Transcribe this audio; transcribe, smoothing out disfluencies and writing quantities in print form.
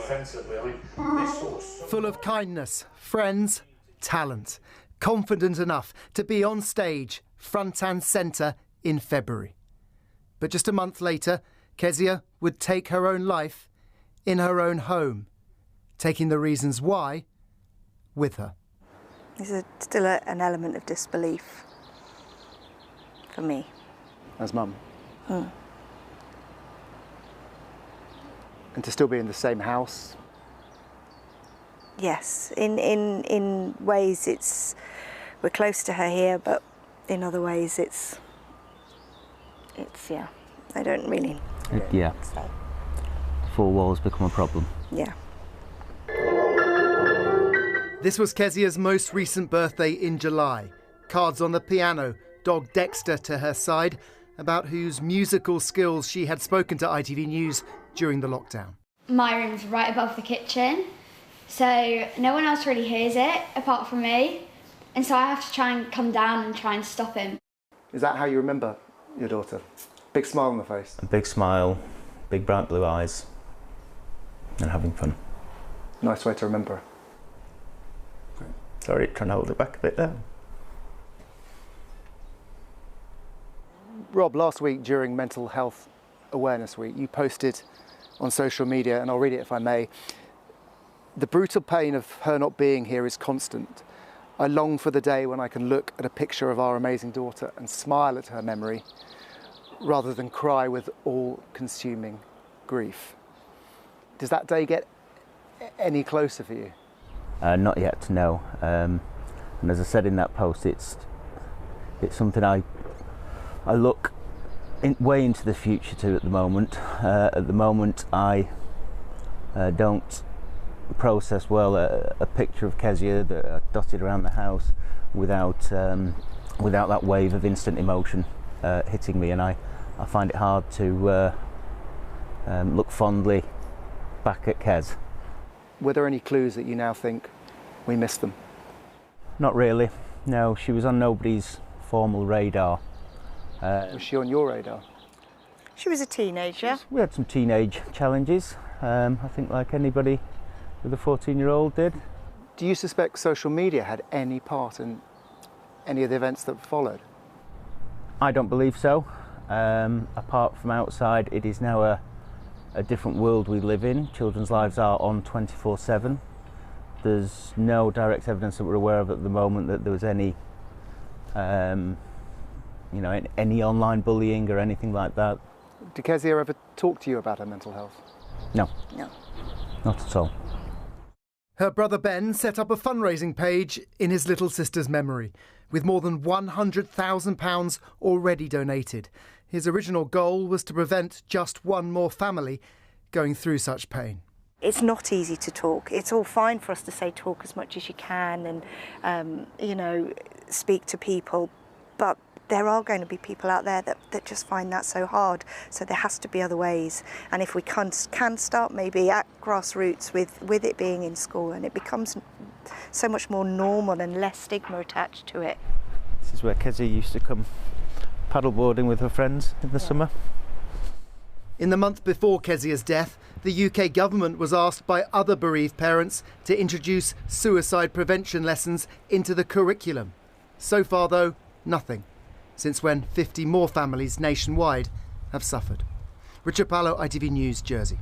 offensively. I mean, this sort of... Full of kindness, friends, talent. Confident enough to be on stage, front and centre, in February. But just a month later, Kezia would take her own life in her own home, taking the reasons why with her. There's still an element of disbelief for me. As mum? And to still be in the same house? Yes, in ways we're close to her here, but in other ways it's yeah, I don't really. Yeah. So. 4 walls become a problem. Yeah. This was Kezia's most recent birthday in July. Cards on the piano, dog Dexter to her side, about whose musical skills she had spoken to ITV News during the lockdown. My room's right above the kitchen, so no one else really hears it apart from me, and so I have to try and come down and try and stop him. Is that how you remember your daughter? Big smile on the face? A big smile, big bright blue eyes, and having fun. Nice way to remember her. Sorry, trying to hold it back a bit there. Rob, last week during Mental Health Awareness Week, you posted on social media, and I'll read it if I may, "The brutal pain of her not being here is constant. I long for the day when I can look at a picture of our amazing daughter and smile at her memory, rather than cry with all-consuming grief." Does that day get any closer for you? Not yet, no. And as I said in that post, it's something I look way into the future to at the moment. At the moment, I don't process well a picture of Kezia that dotted around the house without that wave of instant emotion hitting me, and I find it hard to look fondly back at Kez. Were there any clues that you now think we missed them? Not really, no. She was on nobody's formal radar. Was she on your radar? She was a teenager. We had some teenage challenges, I think like anybody with a 14-year-old did. Do you suspect social media had any part in any of the events that followed? I don't believe so. Apart from outside, it is now a different world we live in. Children's lives are on 24/7. There's no direct evidence that we're aware of at the moment that there was any any online bullying or anything like that. Did Kezia ever talk to you about her mental health? No. No. Not at all. Her brother Ben set up a fundraising page in his little sister's memory, with more than £100,000 already donated. His original goal was to prevent just one more family going through such pain. It's not easy to talk. It's all fine for us to say talk as much as you can and, speak to people, but there are going to be people out there that just find that so hard. So there has to be other ways. And if we can start maybe at grassroots with it being in school, and it becomes so much more normal and less stigma attached to it. This is where Kezia used to come paddleboarding with her friends in the summer. In the month before Kezia's death, the UK government was asked by other bereaved parents to introduce suicide prevention lessons into the curriculum. So far, though, nothing, since when 50 more families nationwide have suffered. Richard Pallo, ITV News, Jersey.